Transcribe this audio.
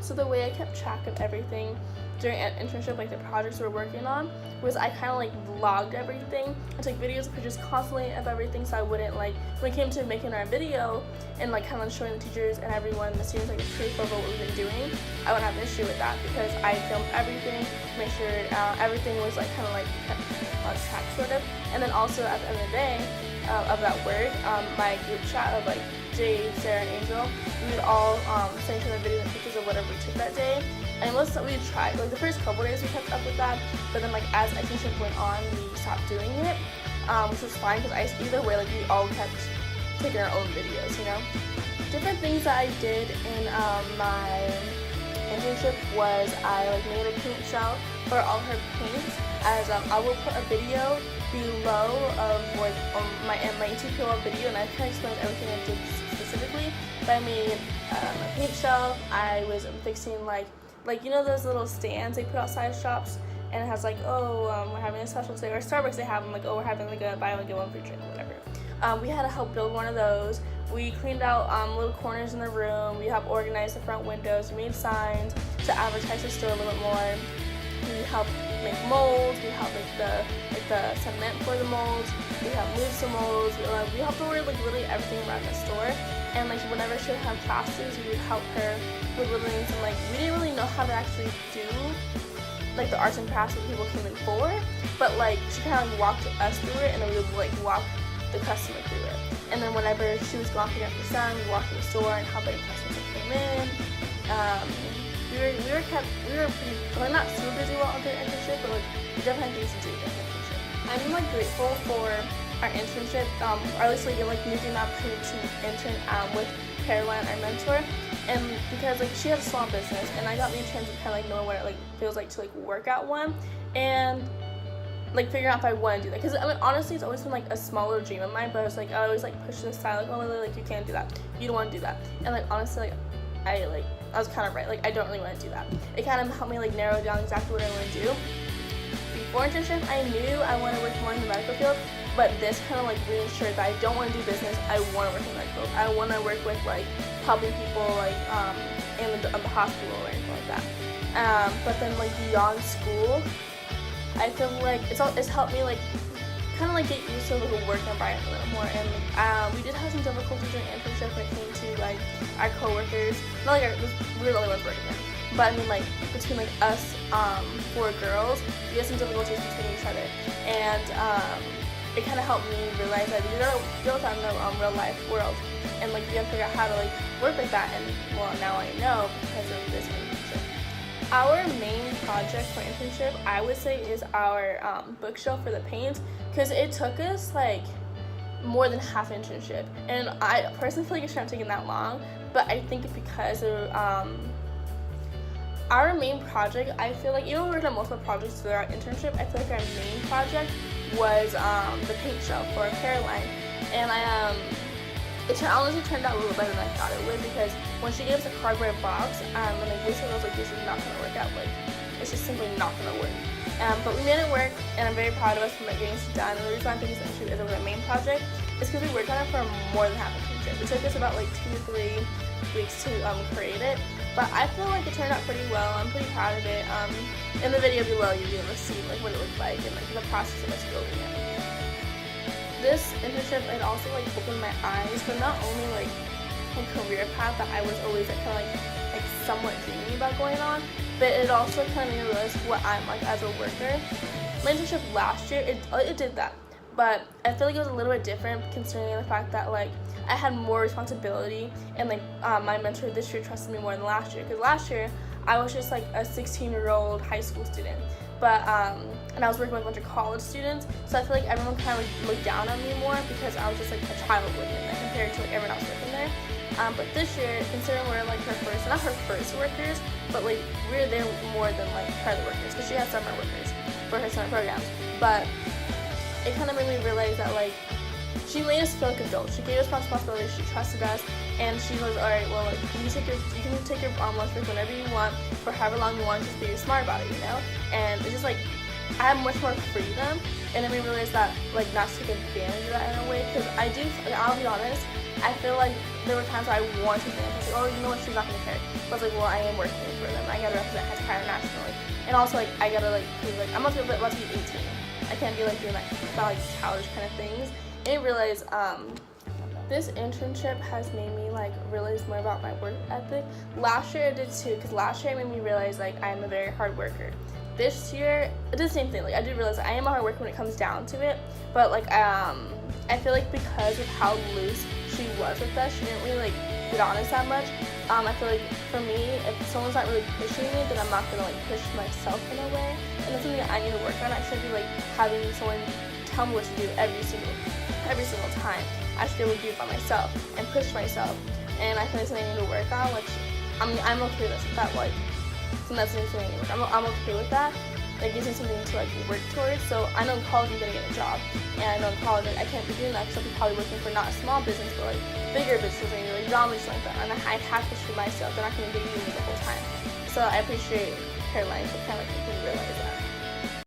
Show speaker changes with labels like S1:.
S1: So the way I kept track of everything during an internship, like the projects we were working on, was I kind of like vlogged everything. I took videos and pictures constantly of everything, so I wouldn't like, when it came to making our video and like kind of showing the teachers and everyone, the students, like the proof of what we've been doing, I wouldn't have an issue with that because I filmed everything, make sure everything was like kind of like kept on track sort of. And then also at the end of the day of that work, my group chat of like Jade, Sarah, and Angel, we would all send each other videos and pictures of whatever we took that day. And most of we tried, like the first couple days we kept up with that, but then like as internship went on, we stopped doing it, which was fine because either way, like we all kept taking our own videos, you know. Different things that I did in my internship was I like made a paint shell for all her paints, as I will put a video below of like my TPO video, and I kind of explained everything I did specifically. But I made a paint shell. I was fixing like you know those little stands they put outside shops, and it has like, oh, we're having a special today, or Starbucks they have them like, oh, we're having like a buy one get one free drink or whatever. We had to help build one of those. We cleaned out little corners in the room. We helped organize the front windows. We made signs to advertise the store a little bit more. We helped make molds. We helped make the cement for the molds. We helped move some molds. We helped order like literally everything around the store. And like whenever she would have classes, we would help her with literally some like, we didn't really know how to actually do like the arts and crafts that people came in for, but like she kind of like walked us through it, and then we would like walk the customer through it. And then whenever she was gone picking up her son, we walked in the store and helped any customers that came in. We were pretty, like not super busy while on their internship, but like we definitely had things to do with the internship. I'm like grateful for our internship, or at least like me getting the opportunity to intern with Caroline, our mentor, and because like she has a small business, and I got the chance to kind of like know what it like feels like to like work at one, and like figuring out if I want to do that. Because I mean, honestly, it's always been like a small little dream of mine, but I was like, I always like push this aside, like, oh, Lily, like you can't do that, you don't want to do that. And like honestly, like I was kind of right, like I don't really want to do that. It kind of helped me like narrow down exactly what I want to do. Before internship, I knew I want to work more in the medical field, but this kind of like reassured that I don't want to do business. I want to work in the medical field. I want to work with like helping people like in the hospital or anything like that. But then like beyond school, I feel like it's helped me like kind of like get used to like a work environment a little more. And we did have some difficulties during internship when it came to like our coworkers. Not like we were the only ones working there, but I mean like between like us 4 girls, we had some difficulties between each other, and it kind of helped me realize that we gotta deal with that in the real life world, and like you gotta figure out how to like work with that. And well, now I know because of this internship. Our main project for internship, I would say, is our bookshelf for the paint, because it took us like more than half internship, and I personally feel like it shouldn't have taken that long, but I think it's because of our main project. I feel like even though we worked on multiple projects through our internship, I feel like our main project was the paint shelf for Caroline, and it honestly turned out a little better than I thought it would, because when she gave us a cardboard box, and like basically I was like, this is not gonna work out, like it's just simply not gonna work. But we made it work, and I'm very proud of us for getting this done. And the reason I think this internship is over the main project is because we worked on it for more than half a internship. It took us about like 2 to 3 weeks to create it, but I feel like it turned out pretty well. I'm pretty proud of it. In the video below, you'll be able to see like what it looked like and like the process of us building it. This internship, it also like opened my eyes for not only like a career path that I was always like kind of like somewhat dreaming about going on, but it also kind of made me realize what I'm like as a worker. My internship last year, it did that, but I feel like it was a little bit different considering the fact that like I had more responsibility, and like my mentor this year trusted me more than last year, because last year I was just like a 16-year-old high school student, but and I was working with a bunch of college students, so I feel like everyone kind of like looked down on me more because I was just like a child working there compared to like everyone else working there. But this year, considering we're like her first, not her first workers, but like we're there more than like her other workers, because she has summer workers for her summer programs. But it kind of made me realize that like she made us feel like adults. She gave us responsibility. She trusted us, and she was all right. Well, like you can take your lunch break whenever you want for however long you want. Just be smart about it, you know. And it's just like I have much more freedom, and then we realized that like not to take advantage of that in a way, because I do. Like, I'll be honest. I feel like there were times where I wanted to think, I was like, oh, you know what, she's not gonna care. But I was like, well, I am working for them. I gotta represent Hire nationally. And also, like, I gotta, like, prove, like, I'm about to be 18. I can't be, like, doing, like, about, like, childish kind of things. And I realized, this internship has made me, like, realize more about my work ethic. Last year I did too, because last year it made me realize, like, I am a very hard worker. This year, it did the same thing. Like, I did realize I am a hard worker when it comes down to it. But, like, I feel like because of how loose she was with us, she didn't really, like, get on us that much. I feel like for me, if someone's not really pushing me, then I'm not gonna, like, push myself in a way. And that's something that I need to work on. I should be, like, having someone tell me what to do every single time. I should be able to do it by myself and push myself. And I think that's something I need to work on, which, I mean, I'm okay with that, like, so that's something I need to work on. I'm okay with that. It gives me something to, like, work towards. So I know in college I'm gonna get a job, and I know in college, like, I can't be doing that because I'll be probably working for not a small business, but, like, bigger businesses, maybe, like, Domino's, like that. And I have to push for myself. They're not gonna give me the whole time. So I appreciate Caroline for kind of, like,